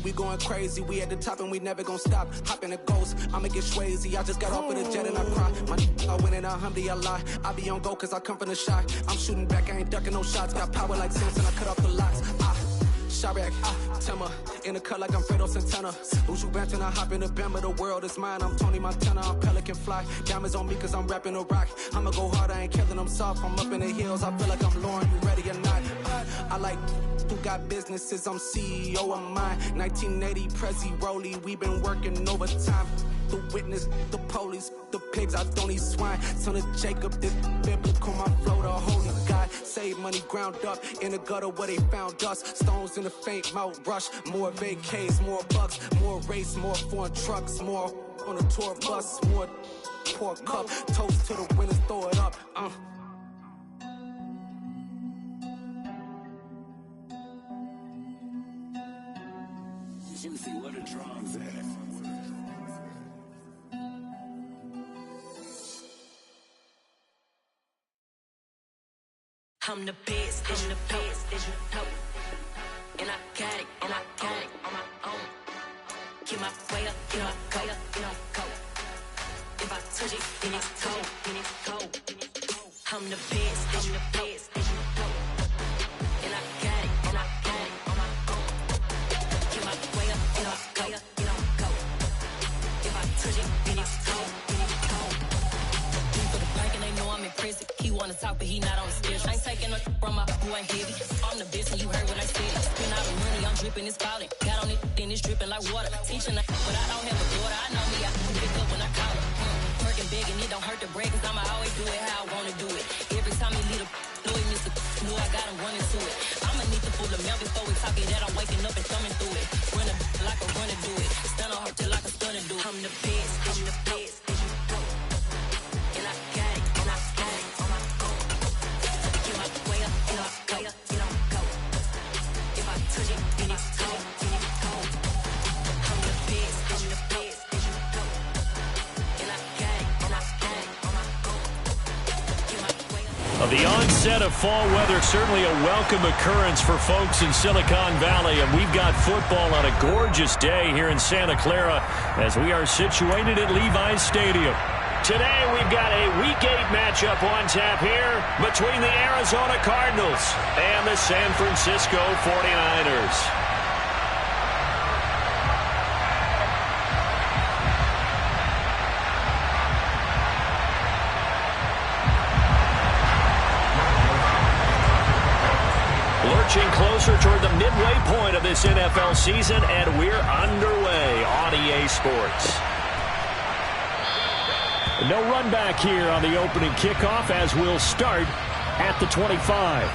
we going crazy. We at the top and we never gonna stop. Hop in a ghost, I'ma get Swayze. I just got off of the jet and I cry. My I win in a Humvee, I lie. I be on go cause I come from the shot. I'm shooting back, I ain't ducking no shots. Got power like Samson, I cut off the locks. Chirac, Timmer, in the cut like I'm Fredo Santana. Uju Banton, I hop in the Bama, the world is mine. I'm Tony Montana, I'm Pelican Fly. Diamonds on me cause I'm rapping a rock. I'ma go hard, I ain't killing them soft. I'm up in the hills, I feel like I'm Lauren, you ready or not? I like who got businesses, I'm CEO of mine. 1980, Prezi Rolly, we been working overtime. The witness, the police, the pigs, I don't eat swine. Son of Jacob, this biblical, my flow, the holy God. Save money ground up in the gutter where they found us. Stones in the faint mouth rush. More vacays, more bucks, more race, more foreign trucks, more on a tour bus, more pour cup. Toast to the winners, throw it up. Juicy, what a drums at. I'm the best, I'm the best, as you know. And I got it on my own. Get my way up, get my way up, get my go. If I touch it, then it's cold, then it's cold. I'm the best, as you know. And I got it on my own. Get my way up, get my way up, get my go. If I touch it, then it's cold, then it's cold. For the bank and they know I'm impressive. He wanna talk, but he not on the stairs. I ain't taking no from my who ain't heavy. I'm the best and you heard what I said. Spend all the money, I'm dripping, it's falling. Got on it, then it's dripping like water. Teaching but I don't have a daughter. I know me, I can pick up when I call her. Working big and it don't hurt to break, cause I'ma always do it how I wanna do it. Every time he lead a Louis Mr. Knew I got him running to it. I'ma need to pull the mail before we talk it that I'm waking up and thumbing through it. Run a like a runner do it. Stand on her till like a stunner do it. I'm the best, I'm the best. And I got it, and I got it on my own. Get my way up, get my way up, get on go. If I touch it, then it's cold, then it's cold. I'm the best, I'm the best, and I got it, and I got it on my own. Get my way up. The onset of fall weather, certainly a welcome occurrence for folks in Silicon Valley, and we've got football on a gorgeous day here in Santa Clara as we are situated at Levi's Stadium. Today we've got a Week 8 matchup on tap here between the Arizona Cardinals and the San Francisco 49ers. Lurching closer toward the midway point of this NFL season, and we're underway on EA Sports. No run back here on the opening kickoff as we'll start at the 25.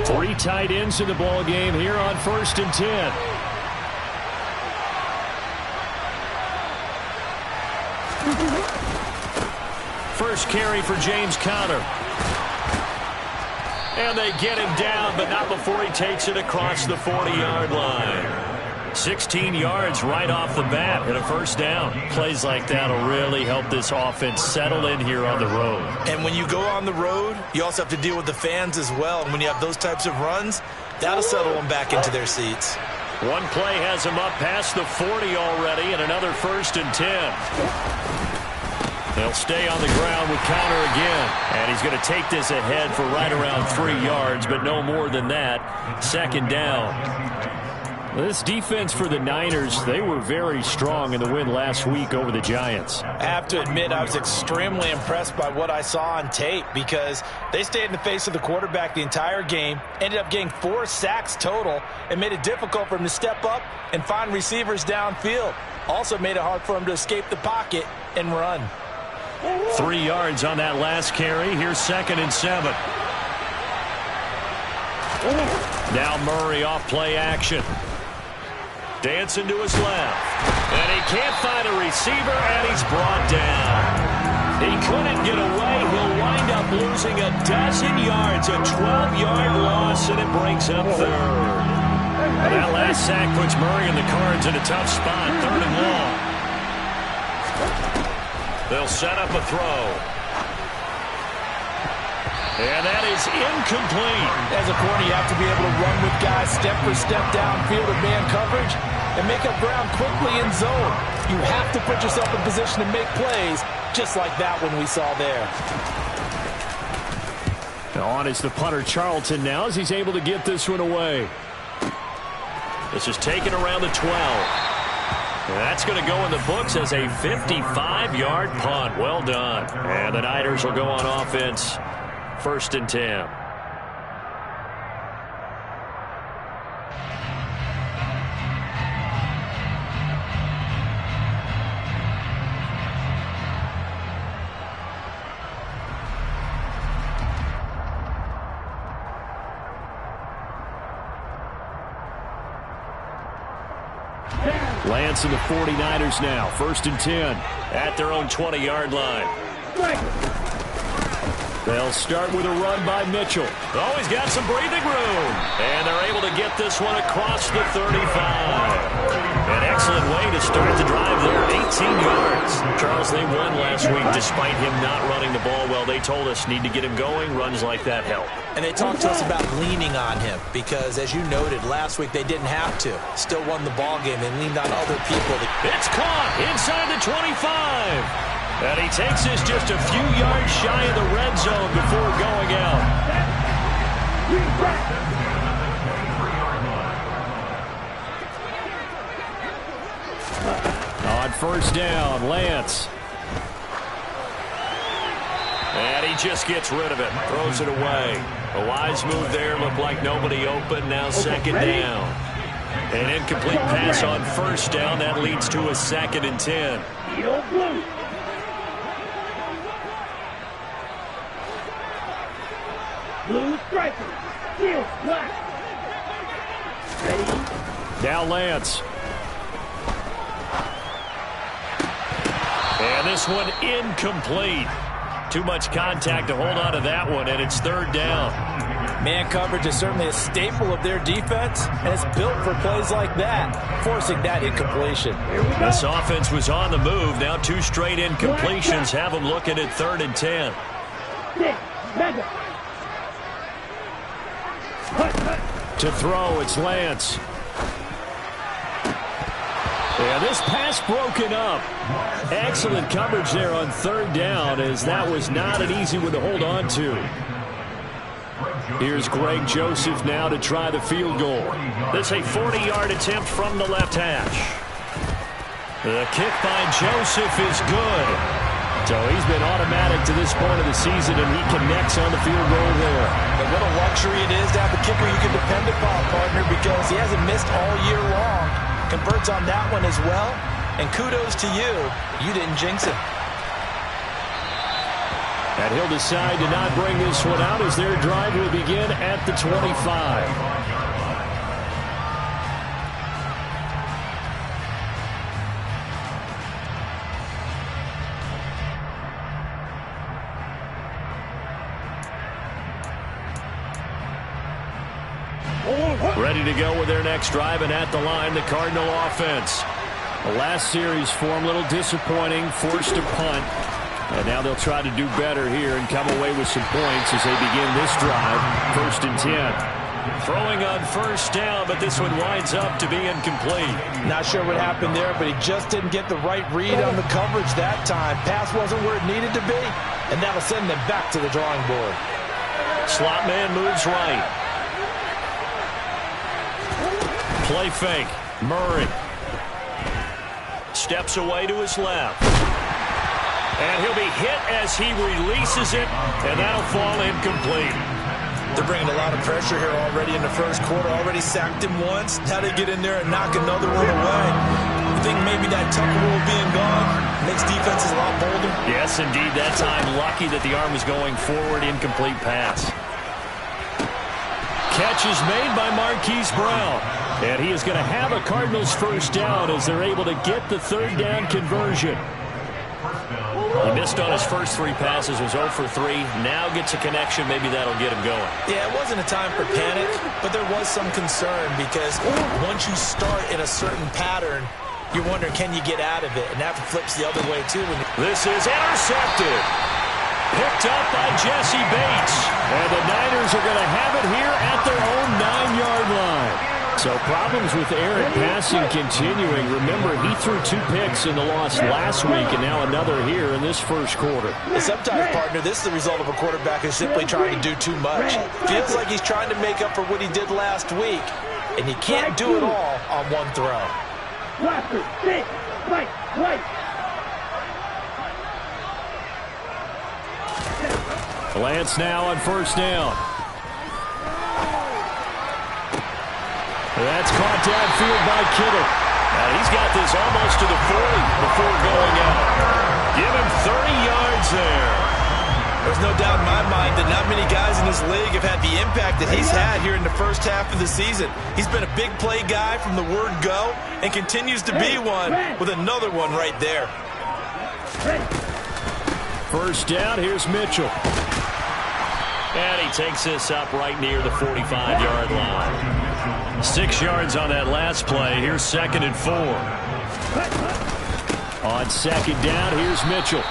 Three tight ends in the ball game here on 1st and 10. First carry for James Conner. And they get him down, but not before he takes it across the 40-yard line. 16 yards right off the bat and a first down. Plays like that will really help this offense settle in here on the road. And when you go on the road, you also have to deal with the fans as well. And when you have those types of runs, that'll settle them back into their seats. One play has him up past the 40 already, and another 1st and 10. They'll stay on the ground with Conner again. And he's going to take this ahead for right around 3 yards, but no more than that. 2nd down. This defense for the Niners, they were very strong in the win last week over the Giants. I have to admit, I was extremely impressed by what I saw on tape because they stayed in the face of the quarterback the entire game, ended up getting 4 sacks total, and made it difficult for him to step up and find receivers downfield. Also made it hard for him to escape the pocket and run. 3 yards on that last carry. Here's 2nd and 7. Now Murray off play action. Dancing to his left. And he can't find a receiver, and he's brought down. He couldn't get away. He'll wind up losing a dozen yards, a 12-yard loss, and it brings up third. And that last sack puts Murray and the Cards in a tough spot, 3rd and long. They'll set up a throw. And that is incomplete. As a corner, you have to be able to run with guys step for step downfield in man coverage and make up ground quickly in zone. You have to put yourself in position to make plays, just like that one we saw there. On is the punter Charlton now as he's able to get this one away. This is taken around the 12. That's going to go in the books as a 55-yard punt. Well done. And the Niners will go on offense. 1st and 10. Lance and the 49ers now. 1st and 10 at their own 20-yard line. They'll start with a run by Mitchell. Oh, he's got some breathing room. And they're able to get this one across the 35. An excellent way to start the drive there. 18 yards. Charles, they won last week despite him not running the ball well. They told us need to get him going. Runs like that help. And they talked to us about leaning on him because, as you noted, last week they didn't have to. Still won the ball game. They leaned on other people. It's caught inside the 25. And he takes this just a few yards shy of the red zone before going out. On 1st down, Lance. And he just gets rid of it, throws it away. A wise move there, looked like nobody open, now 2nd down. An incomplete pass on 1st down, that leads to a 2nd and 10. Blue striker, still black. Ready? Now Lance. And this one incomplete. Too much contact to hold on to that one, and it's 3rd down. Man coverage is certainly a staple of their defense, and it's built for plays like that, forcing that incompletion. This offense was on the move. Now 2 straight incompletions have them looking at 3rd and 10. To throw, it's Lance. Yeah, this pass broken up. Excellent coverage there on 3rd down, as that was not an easy one to hold on to. Here's Greg Joseph now to try the field goal. This a 40-yard attempt from the left hash. The kick by Joseph is good. So he's been automatic to this point of the season, and he connects on the field goal there. And what a luxury it is to have a kicker you can depend upon, partner, because he hasn't missed all year long. Converts on that one as well, and kudos to you. You didn't jinx it. And he'll decide to not bring this one out as their drive will begin at the 25. Ready to go with their next drive, and at the line, the Cardinal offense. The last series for them, a little disappointing, forced to punt. And now they'll try to do better here and come away with some points as they begin this drive. 1st and 10. Throwing on 1st down, but this one winds up to be incomplete. Not sure what happened there, but he just didn't get the right read on the coverage that time. Pass wasn't where it needed to be, and that'll send them back to the drawing board. Slot man moves right. Play fake. Murray steps away to his left. And he'll be hit as he releases it, and that'll fall incomplete. They're bringing a lot of pressure here already in the 1st quarter. Already sacked him once. Now they get in there and knock another one away. I think maybe that Tucker rule being gone makes defenses a lot bolder. Yes, indeed. That time, lucky that the arm was going forward. Incomplete pass. Catch is made by Marquise Brown. And he is going to have a Cardinals 1st down as they're able to get the 3rd down conversion. He missed on his first 3 passes, was 0 for 3. Now gets a connection. Maybe that'll get him going. Yeah, it wasn't a time for panic, but there was some concern because once you start in a certain pattern, you're wondering, can you get out of it? And that flips the other way, too. This is intercepted. Picked up by Jesse Bates. And the Niners are going to have it here at their own 9-yard line. So problems with Aaron passing continuing. Remember, he threw 2 picks in the loss last week and now another here in this first quarter. And sometimes, partner, this is the result of a quarterback who's simply trying to do too much. Feels like he's trying to make up for what he did last week, and he can't do it all on one throw. Lance now on first down. That's caught downfield by Kittle. Now he's got this almost to the 40 before going out. Give him 30 yards there. There's no doubt in my mind that not many guys in this league have had the impact that he's had here in the first half of the season. He's been a big play guy from the word go and continues to be one with another one right there. First down, here's Mitchell. And he takes this up right near the 45-yard line. 6 yards on that last play. Here's 2nd and 4. On 2nd down, here's Mitchell.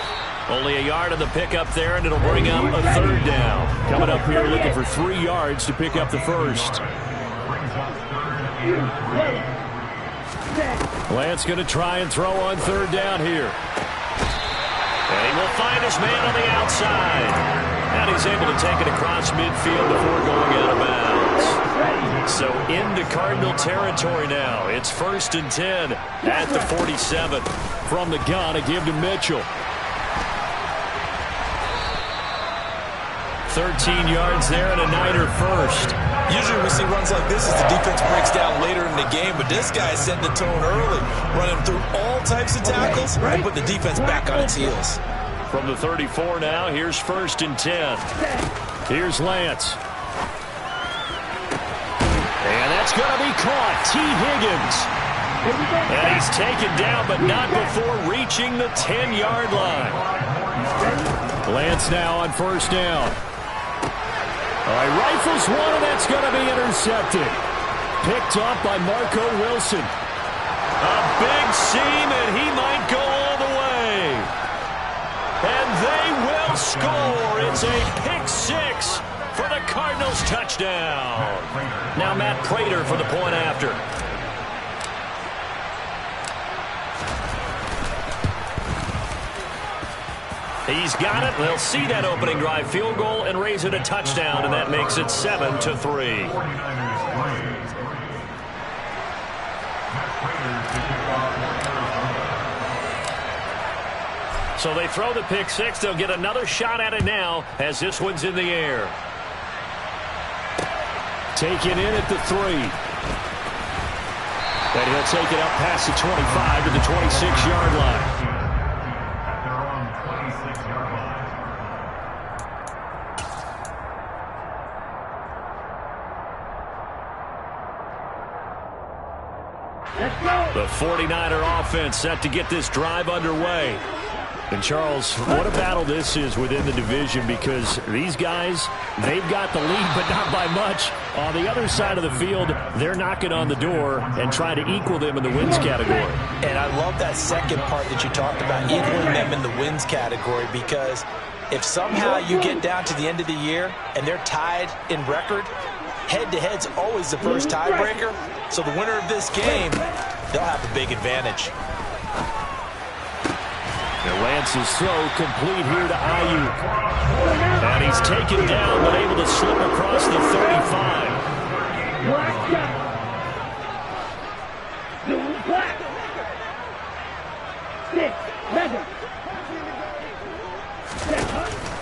Only a yard on the pickup there, and it'll bring up a 3rd down. Coming up here looking for 3 yards to pick up the first. Lance going to try and throw on 3rd down here. And he will find his man on the outside. And he's able to take it across midfield before going out of bounds. So into Cardinal territory now. It's 1st and 10 at the 47. From the gun, a give to Mitchell. 13 yards there and a Niner first. Usually we see runs like this as the defense breaks down later in the game, but this guy set the tone early, running through all types of tackles and put the defense back on its heels. From the 34 now, here's 1st and 10. Here's Lance. And that's going to be caught. T. Higgins. And he's taken down, but not before reaching the 10-yard line. Lance now on 1st down. All right, rifles one, and that's going to be intercepted. Picked up by Marco Wilson. A big seam, and he might go all the way. And they will score. It's a pick 6 for the Cardinals touchdown. Now Matt Prater for the point after. He's got it. They'll see that opening drive field goal and raise it a touchdown, and that makes it 7-3. So they throw the pick 6. They'll get another shot at it now as this one's in the air. Taken in at the 3. And he'll take it up past the 25 to the 26-yard line. The 49er offense set to get this drive underway. And, Charles, what a battle this is within the division, because these guys, they've got the lead, but not by much. On the other side of the field, they're knocking on the door and trying to equal them in the wins category. And I love that second part that you talked about, equaling them in the wins category, because if somehow you get down to the end of the year and they're tied in record, head-to-head's always the first tiebreaker. So the winner of this game, they'll have the big advantage. And Lance's throw complete here to Ayuk. And he's taken down, but able to slip across the 35.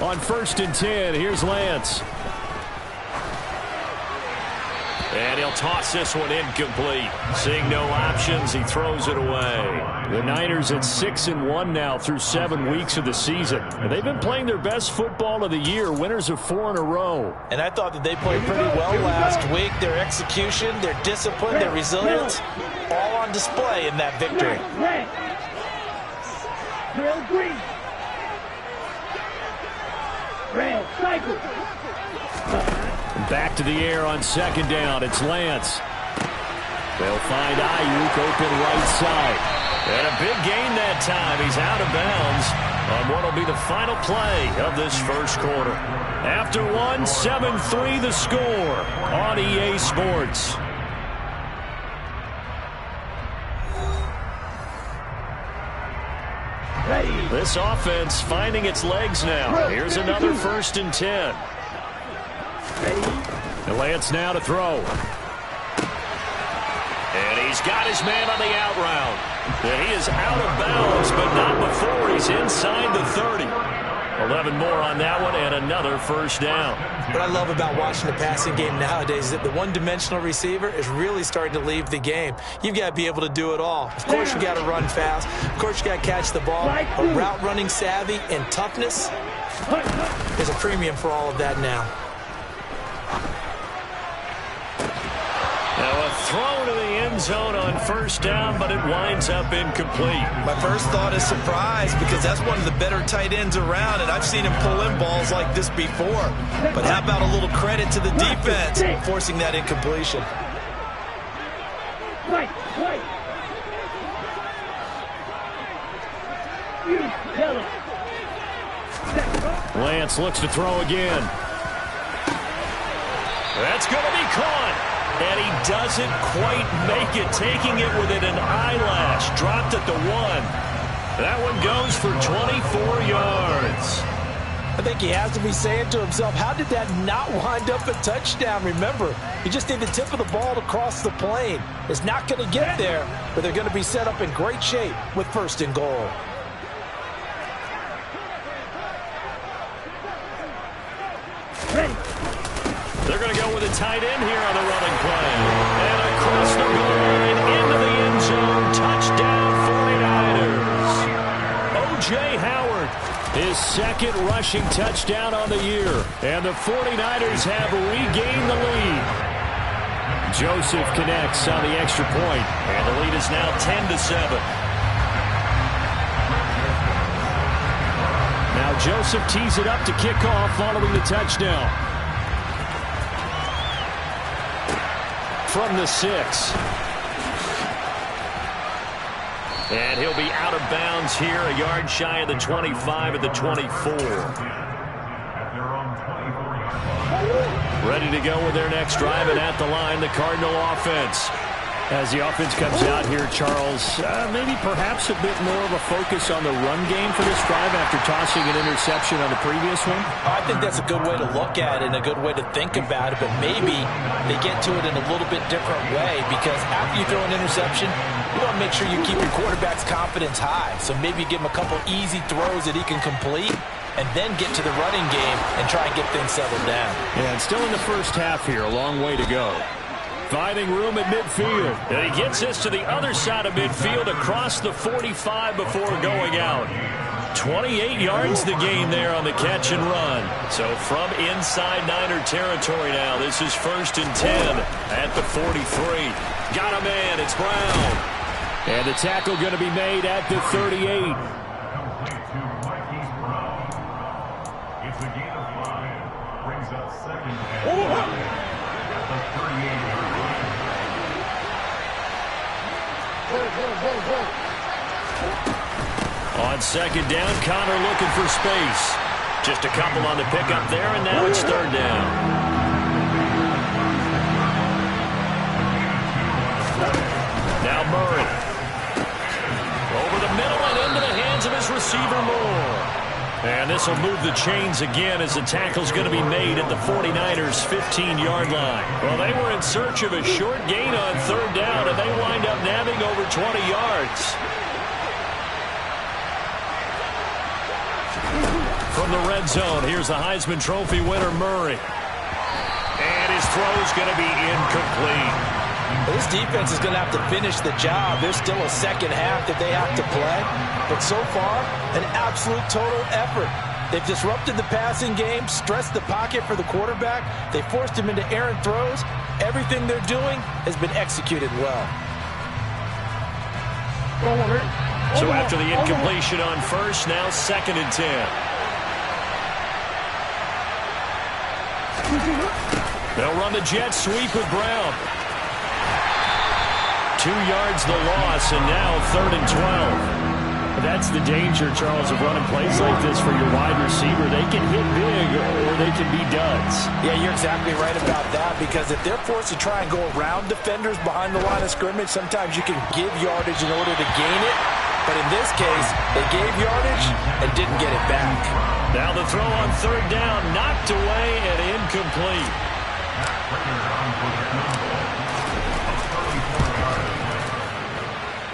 On 1st and 10, here's Lance. And he'll toss this one incomplete. Seeing no options, he throws it away. The Niners at 6-1 now through 7 weeks of the season. And they've been playing their best football of the year, winners of 4 in a row. And I thought that they played pretty well last week. Their execution, their discipline, their resilience, all on display in that victory. Red cycle. Back to the air on second down. It's Lance. They'll find Ayuk open right side. And a big gain that time. He's out of bounds on what will be the final play of this first quarter. After one, 7-3 the score on EA Sports. This offense finding its legs now. Here's another 1st and 10. And Lance now to throw. And he's got his man on the out route. And he is out of bounds, but not before he's inside the 30. 11 more on that one, and another 1st down. What I love about watching the passing game nowadays is that the one-dimensional receiver is really starting to leave the game. You've got to be able to do it all. Of course, you got to run fast. Of course, you got to catch the ball. But route running savvy and toughness is a premium for all of that now. Now a throw to the end zone on 1st down, but it winds up incomplete. My first thought is surprise, because that's one of the better tight ends around, and I've seen him pull in balls like this before. But how about a little credit to the defense forcing that incompletion? Lance looks to throw again. That's going to be caught. And he doesn't quite make it, taking it within an eyelash. Dropped at the 1. That one goes for 24 yards. I think he has to be saying to himself, how did that not wind up a touchdown? Remember, he just need the tip of the ball to cross the plane. It's not going to get there, but they're going to be set up in great shape with 1st and goal. They're going to go with a tight end here on the running play. And across the goal line, into the end zone. Touchdown, 49ers. O.J. Howard, his 2nd rushing touchdown on the year. And the 49ers have regained the lead. Joseph connects on the extra point. And the lead is now 10-7. Now Joseph tees it up to kick off following the touchdown. From the 6. And he'll be out of bounds here, a yard shy of the 25 at the 24. Ready to go with their next drive, and at the line, the Cardinal offense. As the offense comes out here, Charles, maybe perhaps a bit more of a focus on the run game for this drive after tossing an interception on the previous one? I think that's a good way to look at it and a good way to think about it, but maybe they get to it in a little bit different way, because after you throw an interception, you want to make sure you keep your quarterback's confidence high. So maybe give him a couple easy throws that he can complete, and then get to the running game and try and get things settled down. Yeah, and still in the first half here, a long way to go. Finding room at midfield. And he gets this to the other side of midfield across the 45 before going out. 28 yards the gain there on the catch and run. So from inside Niner territory now, this is 1st and 10 at the 43. Got a man, it's Brown. And the tackle going to be made at the 38. It's a gain of 5. Brings up 2nd and 10 at the 38. On 2nd down, Connor looking for space. Just a couple on the pickup there, and now it's 3rd down. Now Murray. Over the middle and into the hands of his receiver Moore. And this will move the chains again as the tackle's going to be made at the 49ers' 15-yard line. Well, they were in search of a short gain on 3rd down, and they wind up nabbing over 20 yards. From the red zone, here's the Heisman Trophy winner, Murray. And his throw's going to be incomplete. This defense is going to have to finish the job. There's still a second half that they have to play. But so far, an absolute total effort. They've disrupted the passing game, stressed the pocket for the quarterback. They forced him into errant throws. Everything they're doing has been executed well. So after the incompletion on 1st, now 2nd and 10. They'll run the jet sweep with Brown. 2 yards the loss, and now 3rd and 12. That's the danger, Charles, of running plays like this for your wide receiver. They can hit big or they can be duds. Yeah, you're exactly right about that, because if they're forced to try and go around defenders behind the line of scrimmage, sometimes you can give yardage in order to gain it. But in this case, they gave yardage and didn't get it back. Now the throw on 3rd down, knocked away and incomplete.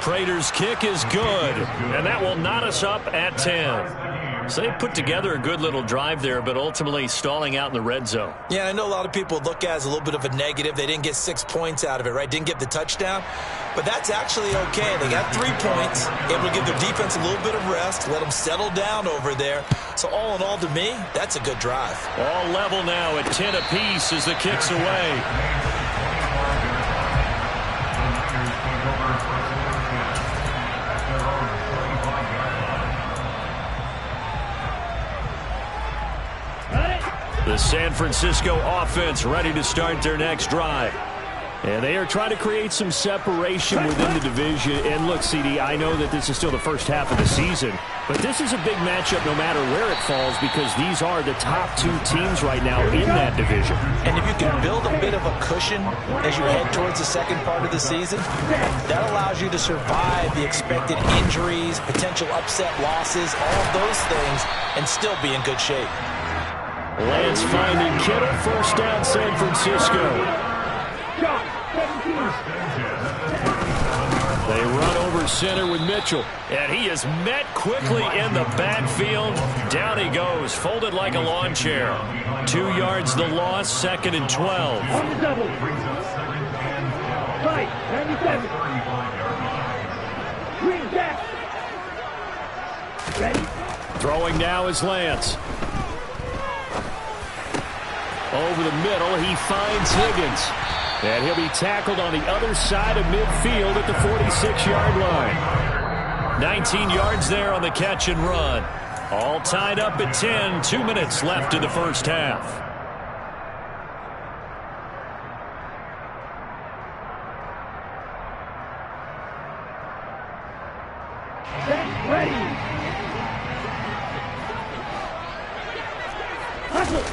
Prater's kick is good, and that will knot us up at 10. So they put together a good little drive there, but ultimately stalling out in the red zone. Yeah, I know a lot of people look at it as a little bit of a negative. They didn't get 6 points out of it, right? Didn't get the touchdown. But that's actually okay. They got 3 points, able to give their defense a little bit of rest, let them settle down over there. So all in all, to me, that's a good drive. All level now at 10 apiece as the kick's away. The San Francisco offense ready to start their next drive. And they are trying to create some separation within the division. And look, CD, I know that this is still the first half of the season, but this is a big matchup no matter where it falls, because these are the top 2 teams right now in that division. And if you can build a bit of a cushion as you head towards the second part of the season, that allows you to survive the expected injuries, potential upset losses, all of those things, and still be in good shape. Lance finding Kittle, 1st down San Francisco. They run over center with Mitchell, and he is met quickly in the backfield. Down he goes, folded like a lawn chair. 2 yards the loss, 2nd and 12. On the double. Right, 97. Green back. Ready? Throwing now is Lance. Over the middle, he finds Higgins. And he'll be tackled on the other side of midfield at the 46-yard line. 19 yards there on the catch and run. All tied up at 10. 2 minutes left in the first half. Set, ready. Hustle.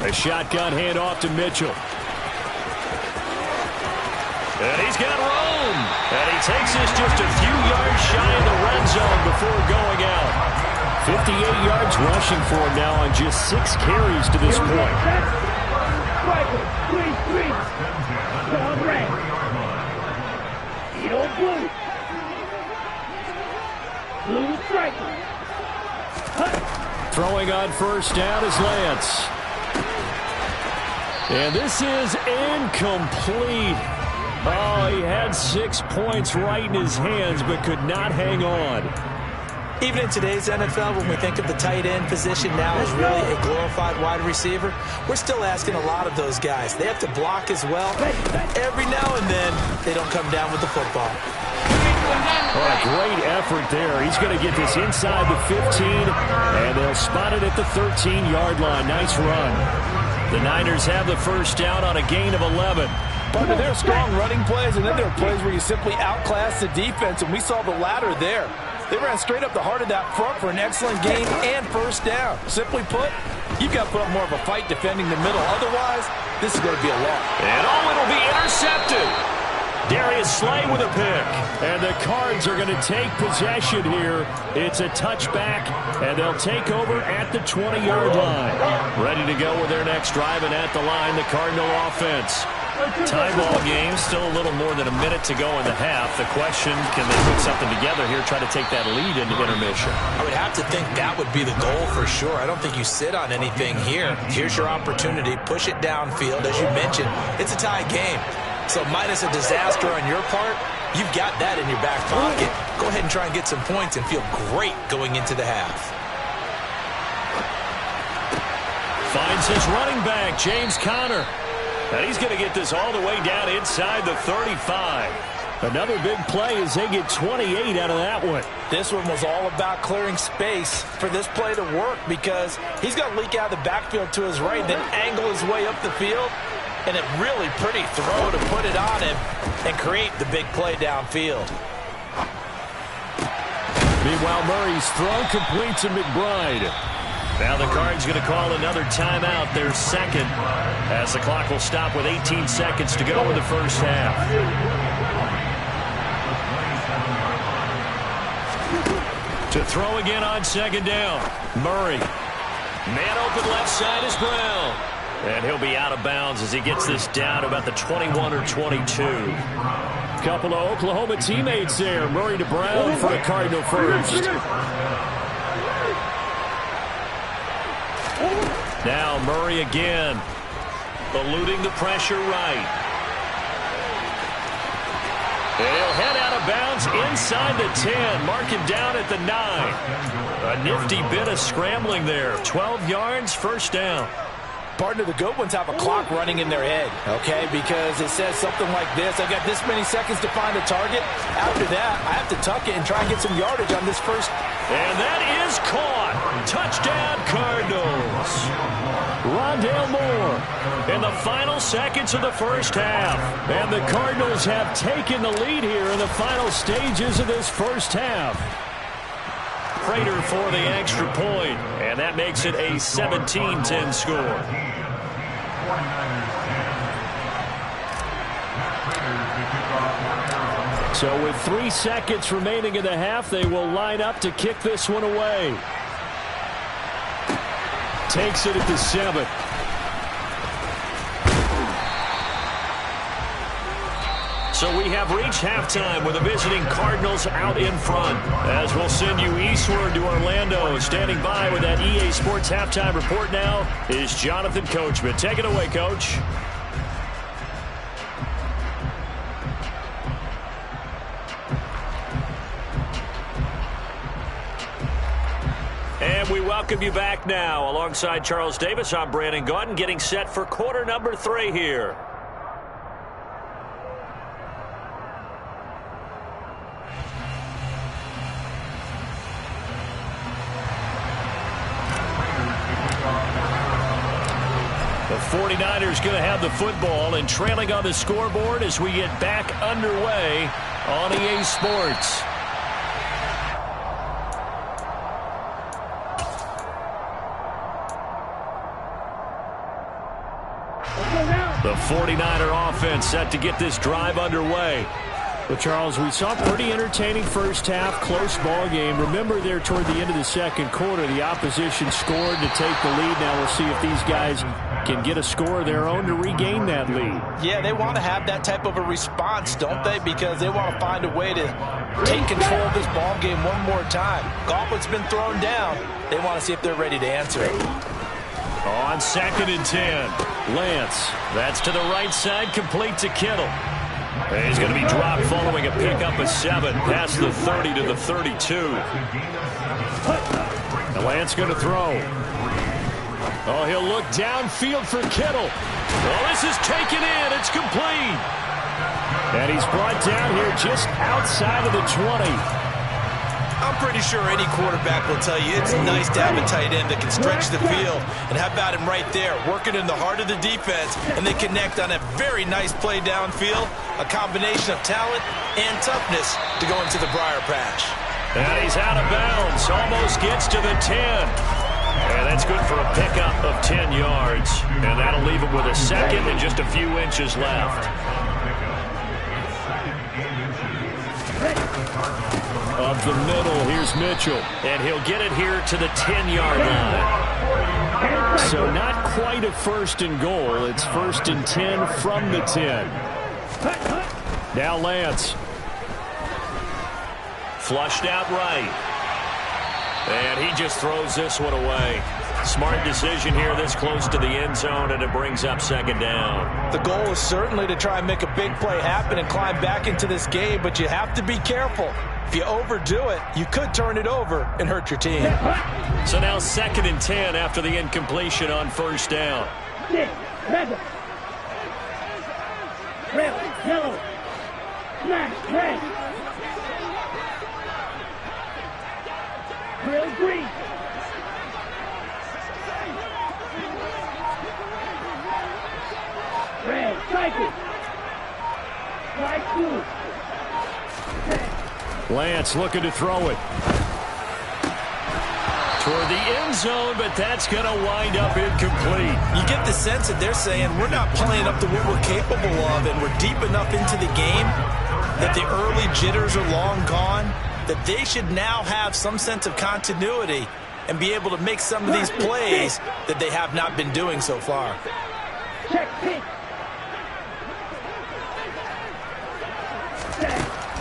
A shotgun handoff to Mitchell. And he's got room. And he takes this just a few yards shy of the red zone before going out. 58 yards rushing for him now on just 6 carries to this point. Striker, 3-3. Dog red. Edo blue. Blue striker. Throwing on 1st down is Lance. And this is incomplete. Oh, he had 6 points right in his hands, but could not hang on. Even in today's NFL, when we think of the tight end position now as really a glorified wide receiver, we're still asking a lot of those guys. They have to block as well. Every now and then, they don't come down with the football. Oh, a great effort there. He's going to get this inside the 15, and they'll spot it at the 13-yard line. Nice run. The Niners have the 1st down on a gain of 11. But there are strong running plays, and then there are plays where you simply outclass the defense, and we saw the latter there. They ran straight up the heart of that front for an excellent gain and 1st down. Simply put, you've got to put up more of a fight defending the middle. Otherwise, this is going to be a loss. And it'll be intercepted. Darius Slay with a pick. And the Cards are going to take possession here. It's a touchback, and they'll take over at the 20-yard line. Ready to go with their next drive, and at the line, the Cardinal offense. Tie ball game, still a little more than a minute to go in the half. The question, can they put something together here, try to take that lead into intermission? I would have to think that would be the goal for sure. I don't think you sit on anything here. Here's your opportunity. Push it downfield. As you mentioned, it's a tie game. So minus a disaster on your part, you've got that in your back pocket. Go ahead and try and get some points and feel great going into the half. Finds his running back, James Conner. And he's going to get this all the way down inside the 35. Another big play as they get 28 out of that one. This one was all about clearing space for this play to work because he's going to leak out of the backfield to his right, then angle his way up the field. And a really pretty throw to put it on him and create the big play downfield. Meanwhile, Murray's throw complete to McBride. Now the Cards going to call another timeout, their second, as the clock will stop with 18 seconds to go in the first half. To throw again on second down. Murray. Man open left side is Brown. And he'll be out of bounds as he gets this down to about the 21 or 22. Couple of Oklahoma teammates there. Murray to Brown for a Cardinal first. Now Murray again. Eluding the pressure right. And he'll head out of bounds inside the 10. Mark him down at the 9. A nifty bit of scrambling there. 12 yards, first down. Partner, the good ones have a clock running in their head, okay? Because it says something like this. I've got this many seconds to find a target. After that, I have to tuck it and try and get some yardage on this first. And that is caught. Touchdown, Cardinals. Rondale Moore in the final seconds of the first half. And the Cardinals have taken the lead here in the final stages of this first half. Prater for the extra point, and that makes it a 17-10 score. So with 3 seconds remaining in the half, they will line up to kick this one away. Takes it at the 7. So we have reached halftime with the visiting Cardinals out in front. As we'll send you eastward to Orlando. Standing by with that EA Sports halftime report now is Jonathan Coachman. Take it away, Coach. And we welcome you back now. Alongside Charles Davis, I'm Brandon Gaudin, getting set for quarter number 3 here. The 49ers going to have the football and trailing on the scoreboard as we get back underway on EA Sports. The 49er offense set to get this drive underway. Well, Charles, we saw a pretty entertaining first half, close ball game. Remember there toward the end of the second quarter, the opposition scored to take the lead. Now we'll see if these guys can get a score of their own to regain that lead. Yeah, they want to have that type of a response, don't they? Because they want to find a way to take control of this ball game one more time. Gauntlet's been thrown down. They want to see if they're ready to answer it. On 2nd and 10, Lance. That's to the right side, complete to Kittle. And he's going to be dropped following a pickup of 7 past the 30 to the 32. And Lance going to throw. Oh, he'll look downfield for Kittle. Well, this is taken in. It's complete. And he's brought down here just outside of the 20. I'm pretty sure any quarterback will tell you it's nice to have a tight end that can stretch the field. And how about him right there, working in the heart of the defense, and they connect on a very nice play downfield, a combination of talent and toughness to go into the briar patch. And he's out of bounds, almost gets to the 10. And that's good for a pickup of 10 yards. And that'll leave him with a second and just a few inches left. Up the middle, here's Mitchell. And he'll get it here to the 10-yard line. So not quite a 1st and goal. It's 1st and 10 from the 10. Now Lance. Flushed out right. And he just throws this one away. Smart decision here this close to the end zone, and it brings up 2nd down. The goal is certainly to try and make a big play happen and climb back into this game, but you have to be careful. If you overdo it, you could turn it over and hurt your team. So now 2nd and 10 after the incompletion on 1st down. Smash, red. Grill green. Red, cycle. Slide blue. Lance looking to throw it. Toward the end zone, but that's going to wind up incomplete. You get the sense that they're saying we're not playing up to what we're capable of, and we're deep enough into the game that the early jitters are long gone, that they should now have some sense of continuity and be able to make some of these plays that they have not been doing so far. Check pink.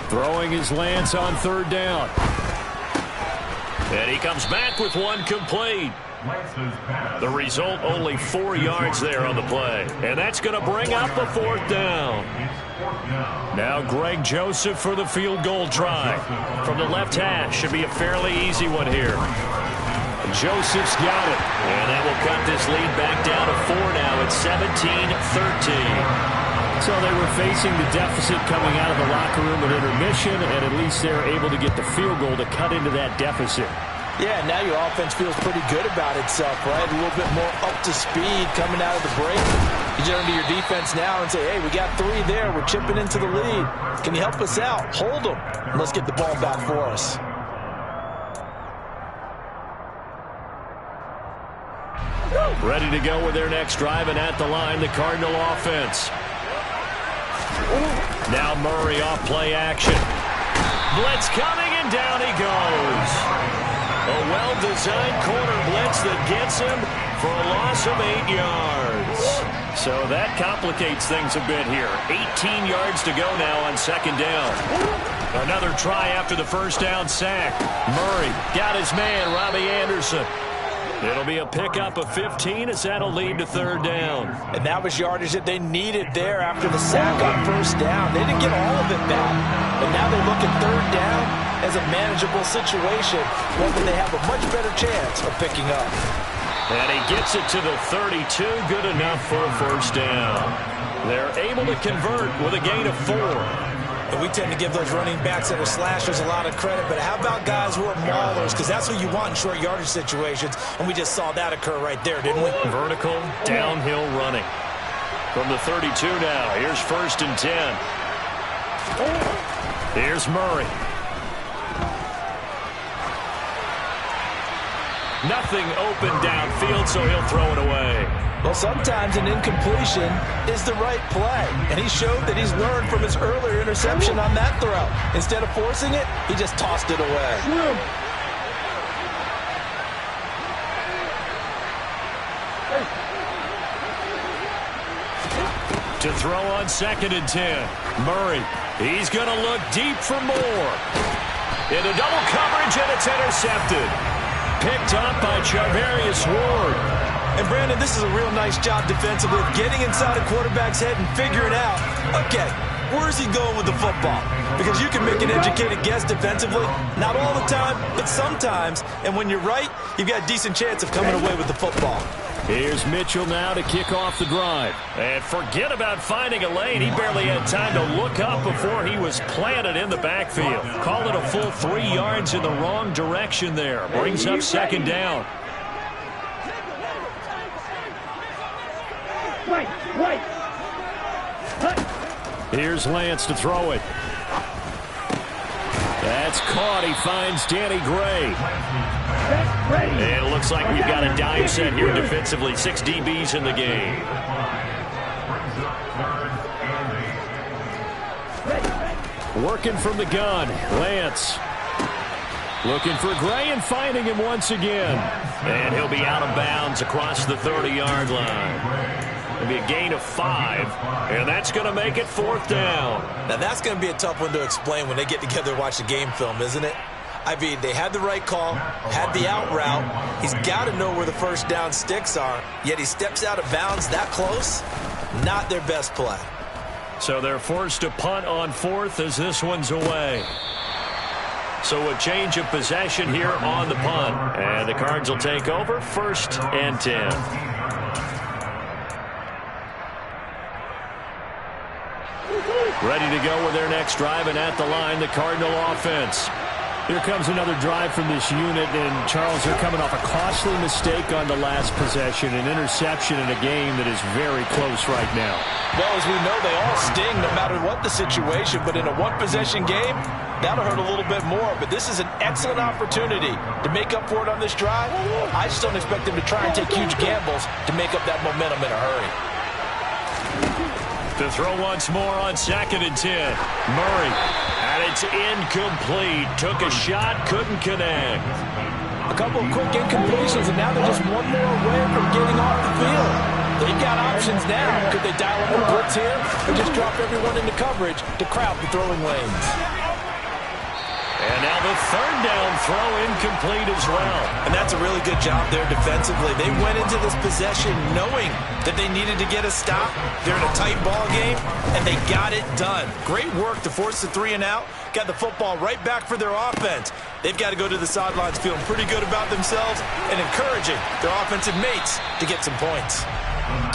Throwing his Lance on third down. And he comes back with one complete. The result, only 4 yards there on the play. And that's going to bring up a fourth down. Now Greg Joseph for the field goal try. From the left hash, should be a fairly easy one here. Joseph's got it. And that will cut this lead back down to 4 now. It's 17-13. So they were facing the deficit coming out of the locker room at intermission, and at least they're able to get the field goal to cut into that deficit. Yeah, now your offense feels pretty good about itself, right? A little bit more up to speed coming out of the break. You turn to your defense now and say, hey, we got 3 there. We're chipping into the lead. Can you help us out? Hold them. And let's get the ball back for us. Ready to go with their next drive, and at the line, the Cardinal offense. Now Murray off play action. Blitz coming, and down he goes. A well-designed corner blitz that gets him for a loss of 8 yards. So that complicates things a bit here. 18 yards to go now on second down. Another try after the first down sack. Murray got his man, Robbie Anderson. It'll be a pickup of 15 as that'll lead to third down. And that was yardage that they needed there after the sack on first down. They didn't get all of it back. But now they look at third down as a manageable situation, one that they have a much better chance of picking up. And he gets it to the 32, good enough for a first down. They're able to convert with a gain of 4. And we tend to give those running backs that are slashers a lot of credit, but how about guys who are maulers? Because that's what you want in short yardage situations, and we just saw that occur right there, didn't we? Vertical, downhill running. From the 32 now, here's first and 10. Here's Murray. Nothing open downfield, so he'll throw it away. Well, sometimes an incompletion is the right play, and he showed that he's learned from his earlier interception on that throw. Instead of forcing it, he just tossed it away. To throw on second and 10. Murray, he's going to look deep for more. Into double coverage, and it's intercepted. Picked up by Charvarius Ward. And, Brandon, this is a real nice job defensively of getting inside a quarterback's head and figuring out, okay, where's he going with the football? Because you can make an educated guess defensively, not all the time, but sometimes. And when you're right, you've got a decent chance of coming away with the football. Here's Mitchell now to kick off the drive. And forget about finding a lane. He barely had time to look up before he was planted in the backfield. Call it a full 3 yards in the wrong direction there. Brings up second down. Here's Lance to throw it. That's caught. He finds Danny Gray. And it looks like we've got a dime set here defensively. 6 DBs in the game. Working from the gun. Lance. Looking for Gray and finding him once again. And he'll be out of bounds across the 30-yard line. It'll be a gain of 5, and that's going to make it fourth down. Now, that's going to be a tough one to explain when they get together and watch the game film, isn't it? I mean, they had the right call, had the out route. He's got to know where the first down sticks are, yet he steps out of bounds that close. Not their best play. So they're forced to punt on fourth as this one's away. So a change of possession here on the punt. And the Cards will take over first and 10. ready to go with their next drive, and at the line, the Cardinal offense. Here comes another drive from this unit, and Charles, they're coming off a costly mistake on the last possession, an interception in a game that is very close right now. Well, as we know, they all sting no matter what the situation, but in a one-possession game, that'll hurt a little bit more. But this is an excellent opportunity to make up for it on this drive. I just don't expect them to try and take huge gambles to make up that momentum in a hurry. To throw once more on 2nd and 10. Murray, and it's incomplete. Took a shot, couldn't connect. A couple of quick incompletions, and now they're just one more away from getting off the field. They've got options now. Could they dial up a blitz here or just drop everyone into coverage to crowd the throwing lanes? And now the 3rd down throw incomplete as well. And that's a really good job there defensively. They went into this possession knowing that they needed to get a stop. They're in a tight ball game, and they got it done. Great work to force the 3 and out. Got the football right back for their offense. They've got to go to the sidelines feeling pretty good about themselves and encouraging their offensive mates to get some points.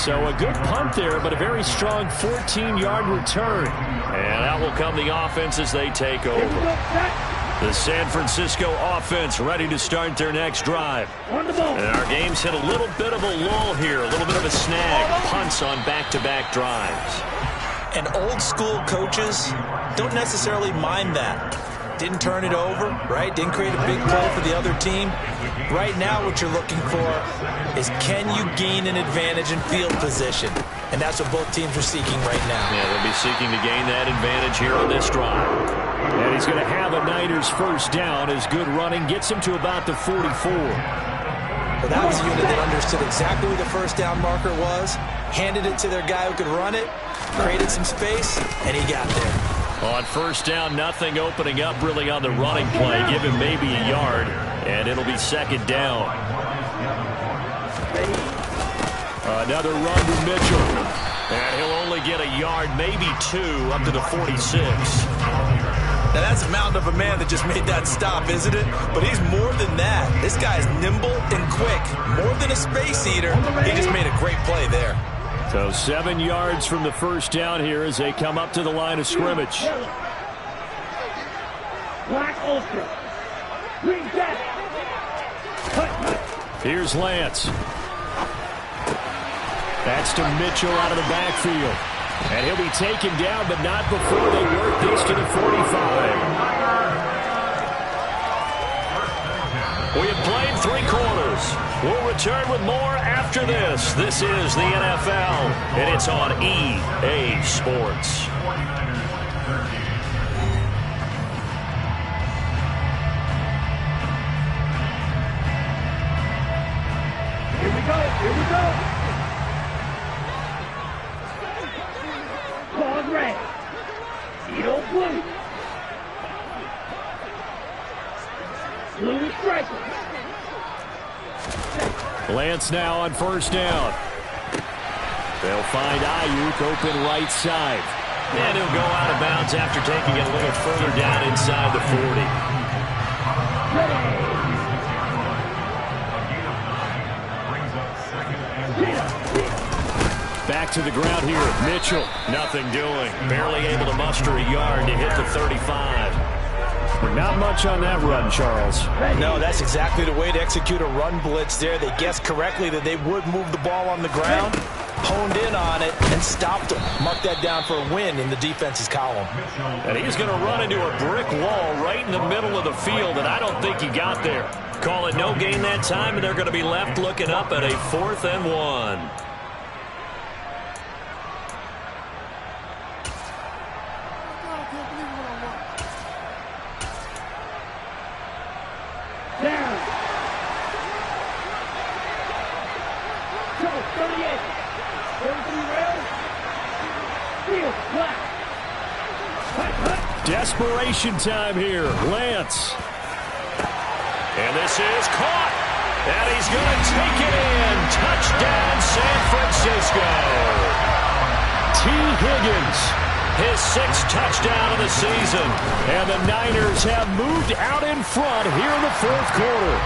So a good punt there, but a very strong 14-yard return. And out will come the offense as they take over. The San Francisco offense ready to start their next drive. And our game's hit a little bit of a lull here, a little bit of a snag. Punts on back-to-back drives. And old-school coaches don't necessarily mind that. Didn't turn it over, right? Didn't create a big play for the other team. Right now what you're looking for is, can you gain an advantage in field position? And that's what both teams are seeking right now. Yeah, they'll be seeking to gain that advantage here on this drive. And he's going to have a Niners first down as good running gets him to about the 44. Well, that was a unit that understood exactly where the first down marker was, handed it to their guy who could run it, created some space, and he got there. On first down, nothing opening up really on the running play. Give him maybe a yard, and it'll be 2nd down. Another run to Mitchell. And he'll only get a yard, maybe 2, up to the 46. Now, that's a mountain of a man that just made that stop, isn't it? But he's more than that. This guy's nimble and quick. More than a space eater. He just made a great play there. So 7 yards from the first down here as they come up to the line of scrimmage. Black ultra. Green cat. Here's Lance. That's to Mitchell out of the backfield. And he'll be taken down, but not before they work this to the 45. We have played 3 quarters. We'll return with more after this. This is the NFL, and it's on EA Sports. Here we go. Here we go. Claws red. Zero blue. Blue is striking. Lance now on first down. They'll find Ayuk open right side. And he'll go out of bounds after taking it a little further down inside the 40. Back to the ground here. Mitchell, nothing doing. Barely able to muster a yard to hit the 35. Not much on that run, Charles. No, that's exactly the way to execute a run blitz there. They guessed correctly that they would move the ball on the ground, honed in on it, and stopped them. Mark that down for a win in the defense's column. And he's going to run into a brick wall right in the middle of the field, and I don't think he got there. Call it no gain that time, and they're going to be left looking up at a 4th and 1. Desperation time here. Lance. And this is caught. And he's going to take it in. Touchdown, San Francisco. T. Higgins, his 6th touchdown of the season. And the Niners have moved out in front here in the 4th quarter.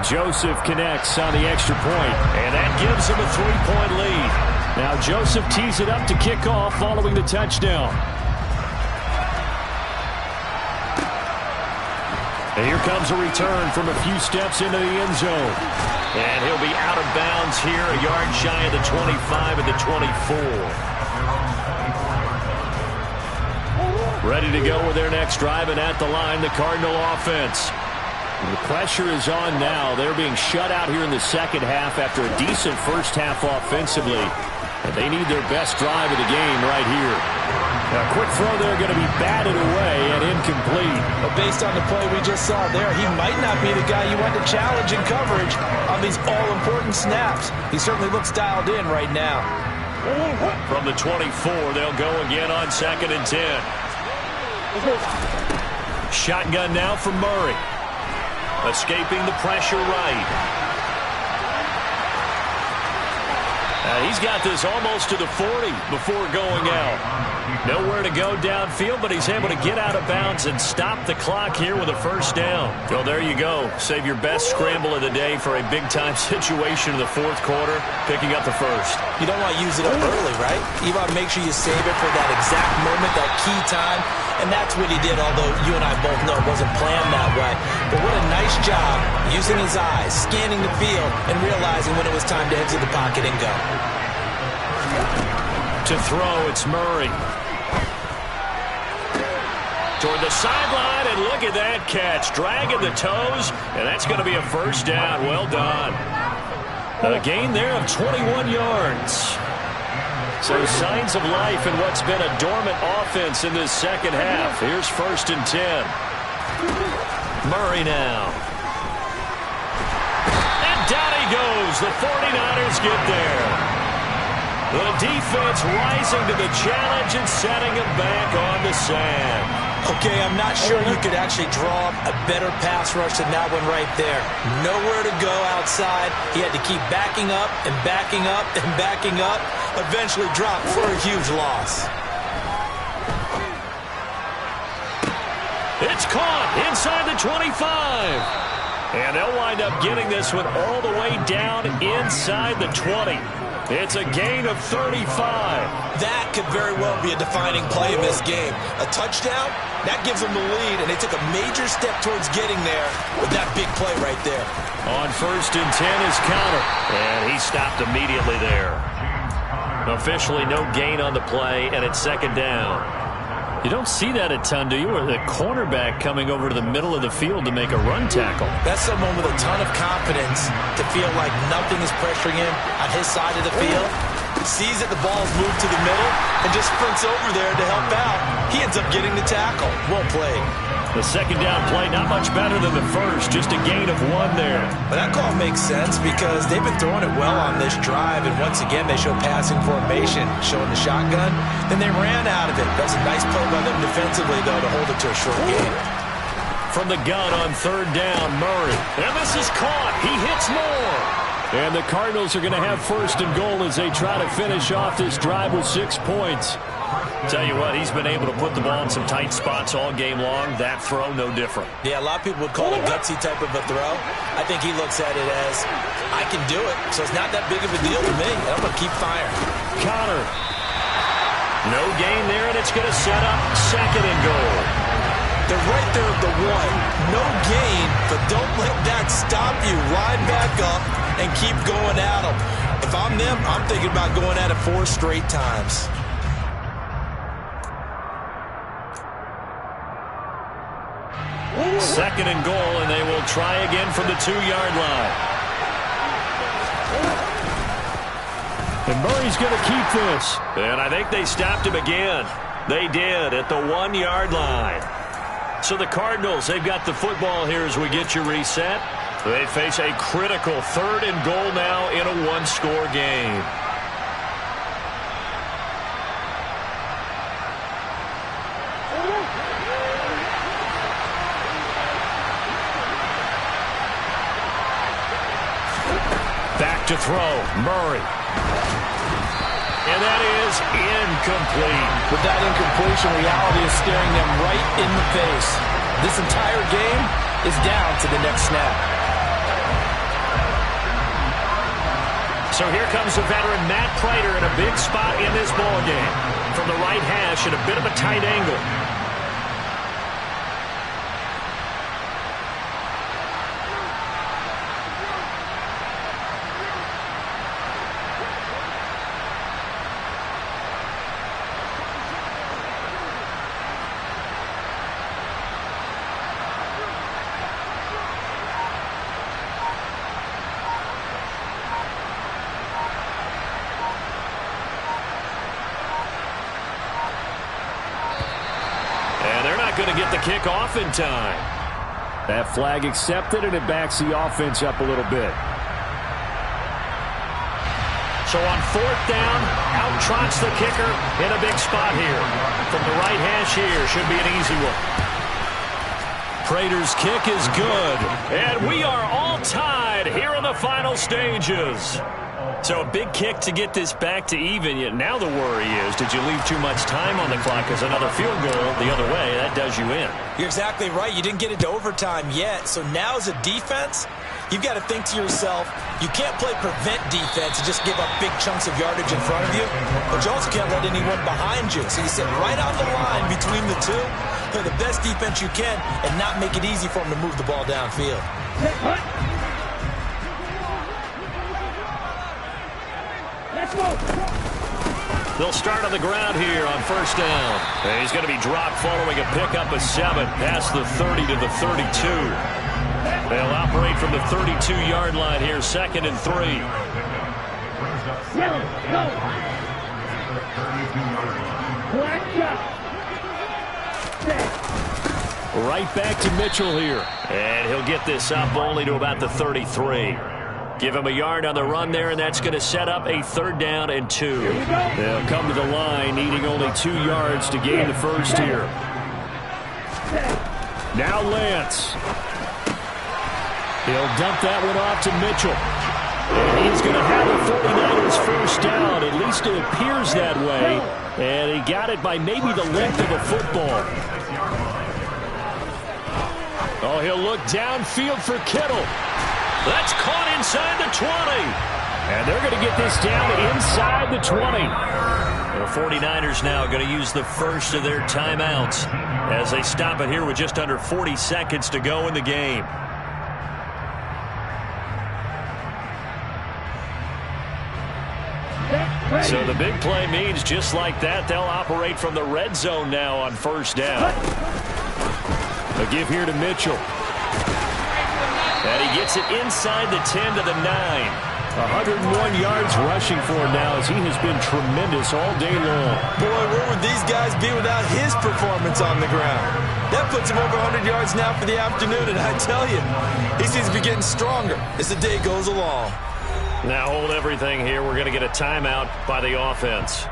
Joseph connects on the extra point, and that gives him a 3-point lead. Now Joseph tees it up to kick off following the touchdown. And here comes a return from a few steps into the end zone. And he'll be out of bounds here, a yard shy of the 25 at the 24. Ready to go with their next drive, and at the line, the Cardinal offense. The pressure is on now. They're being shut out here in the second half after a decent first half offensively. And they need their best drive of the game right here. Now, a quick throw there going to be batted away and incomplete. But based on the play we just saw there, he might not be the guy you want to challenge in coverage on these all-important snaps. He certainly looks dialed in right now. From the 24, they'll go again on 2nd and 10. Shotgun now for Murray. Escaping the pressure right. He's got this almost to the 40 before going out. Nowhere to go downfield, but he's able to get out of bounds and stop the clock here with a first down. Well, there you go. Save your best scramble of the day for a big-time situation in the fourth quarter, picking up the first. You don't want to use it up early, right? You want to make sure you save it for that exact moment, that key time. And that's what he did, although you and I both know it wasn't planned that way. But what a nice job using his eyes, scanning the field, and realizing when it was time to exit the pocket and go. To throw, it's Murray. Toward the sideline, and look at that catch. Dragging the toes, and that's going to be a first down. Well done. A gain there of 21 yards. So signs of life in what's been a dormant offense in this second half. Here's 1st and 10. Murray now. And down he goes. The 49ers get there. The defense rising to the challenge and setting him back on the sand. Okay, I'm not sure you could actually draw a better pass rush than that one right there. Nowhere to go outside. He had to keep backing up and backing up and backing up. Eventually dropped for a huge loss. It's caught inside the 25. And they'll wind up getting this one all the way down inside the 20. It's a gain of 35. That could very well be a defining play in this game. A touchdown, that gives them the lead, and they took a major step towards getting there with that big play right there. On 1st and 10 is Counter, and he stopped immediately there. Officially no gain on the play, and it's 2nd down. You don't see that a ton, do you? Or the cornerback coming over to the middle of the field to make a run tackle. That's someone with a ton of confidence to feel like nothing is pressuring him on his side of the field. Sees that the ball's moved to the middle and just sprints over there to help out. He ends up getting the tackle. Well played. The 2nd down play, not much better than the first, just a gain of 1 there. But that call makes sense because they've been throwing it well on this drive, and once again they show passing formation, showing the shotgun. Then they ran out of it. That was a nice play by them defensively, though, to hold it to a short game. From the gun on 3rd down, Murray. And this is caught. He hits more. And the Cardinals are going to have 1st and goal as they try to finish off this drive with 6 points. Tell you what, he's been able to put the ball in some tight spots all game long. That throw, no different. Yeah, a lot of people would call it a gutsy type of a throw. I think he looks at it as, I can do it, so it's not that big of a deal to me. I'm going to keep firing. Counter. No gain there, and it's going to set up 2nd and goal. They're right there at the 1. No gain, but don't let that stop you. Line back up and keep going at them. If I'm them, I'm thinking about going at it 4 straight times. 2nd and goal, and they will try again from the 2-yard line. And Murray's going to keep this. And I think they stopped him again. They did at the 1-yard line. So the Cardinals, they've got the football here as we get you reset. They face a critical 3rd and goal now in a 1-score game. Back to throw, Murray. And that is incomplete. With that incompletion, reality is staring them right in the face. This entire game is down to the next snap. So here comes the veteran Matt Prater in a big spot in this ball game. From the right hash at a bit of a tight angle. Going to get the kick off in time. That flag accepted, and it backs the offense up a little bit. So on fourth down, out trots the kicker in a big spot here. From the right hash here, should be an easy one. Prater's kick is good, and we are all tied here in the final stages. So a big kick to get this back to even. Yet now the worry is, did you leave too much time on the clock? Because another field goal the other way, that does you in. You're exactly right. You didn't get into overtime yet. So now as a defense, you've got to think to yourself, you can't play prevent defense and just give up big chunks of yardage in front of you. But you also can't let anyone behind you. So you sit right on the line between the two, play the best defense you can, and not make it easy for them to move the ball downfield. They'll start on the ground here on first down. And he's going to be dropped following a pickup of 7 past the 30 to the 32. They'll operate from the 32-yard line here, 2nd and 3. Right back to Mitchell here. And he'll get this up only to about the 33. Give him a yard on the run there, and that's going to set up a 3rd down and 2. They'll come to the line, needing only 2 yards to gain the first here. Now Lance. He'll dump that one off to Mitchell. And he's going to have the 49ers first down. At least it appears that way. And he got it by maybe the length of a football. Oh, he'll look downfield for Kittle. That's caught inside the 20. And they're going to get this down inside the 20. The 49ers now going to use the first of their timeouts as they stop it here with just under 40 seconds to go in the game. So the big play means just like that, they'll operate from the red zone now on first down. A give here to Mitchell. And he gets it inside the 10 to the 9. 101 yards rushing for him now as he has been tremendous all day long. Boy, where would these guys be without his performance on the ground? That puts him over 100 yards now for the afternoon, and I tell you, he seems to be getting stronger as the day goes along. Now hold everything here. We're going to get a timeout by the offense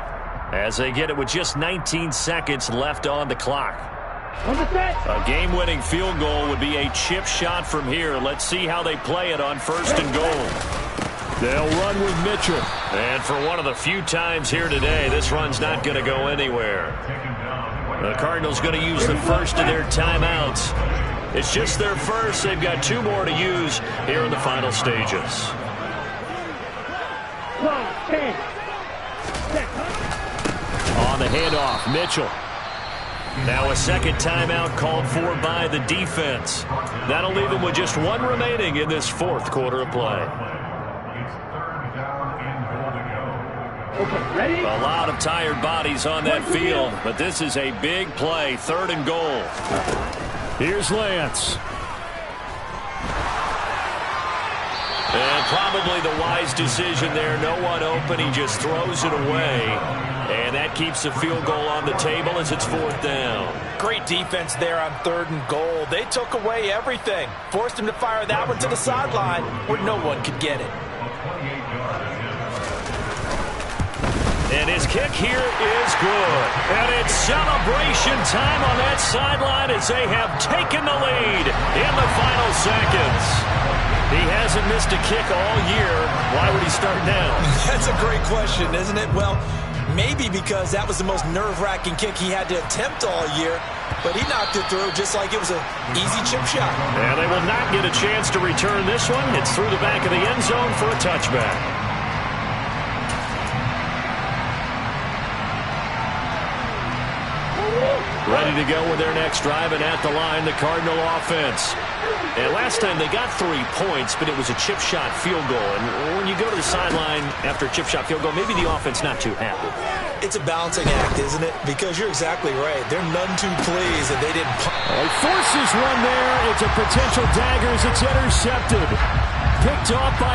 as they get it with just 19 seconds left on the clock. A game-winning field goal would be a chip shot from here. Let's see how they play it on first and goal. They'll run with Mitchell. And for one of the few times here today, this run's not going to go anywhere. The Cardinals going to use the first of their timeouts. It's just their first. They've got 2 more to use here in the final stages. On the handoff, Mitchell. Now a second timeout called for by the defense. That'll leave them with just 1 remaining in this 4th quarter of play. Okay, ready? A lot of tired bodies on that field, but this is a big play, 3rd and goal. Here's Lance. And probably the wise decision there. No one open. He just throws it away. And that keeps the field goal on the table as it's 4th down. Great defense there on 3rd and goal. They took away everything. Forced him to fire that one to the sideline where no one could get it. And his kick here is good. And it's celebration time on that sideline as they have taken the lead in the final seconds. He hasn't missed a kick all year. Why would he start now? That's a great question, isn't it? Well, maybe because that was the most nerve-wracking kick he had to attempt all year. But he knocked it through just like it was an easy chip shot. And they will not get a chance to return this one. It's through the back of the end zone for a touchback. Ready to go with their next drive, and at the line, the Cardinal offense. And last time they got 3 points, but it was a chip shot field goal. And when you go to the sideline after a chip shot field goal, maybe the offense not too happy. It's a balancing act, isn't it? Because you're exactly right. They're none too pleased that they didn't. He forces one there. It's a potential dagger as it's intercepted. Picked off by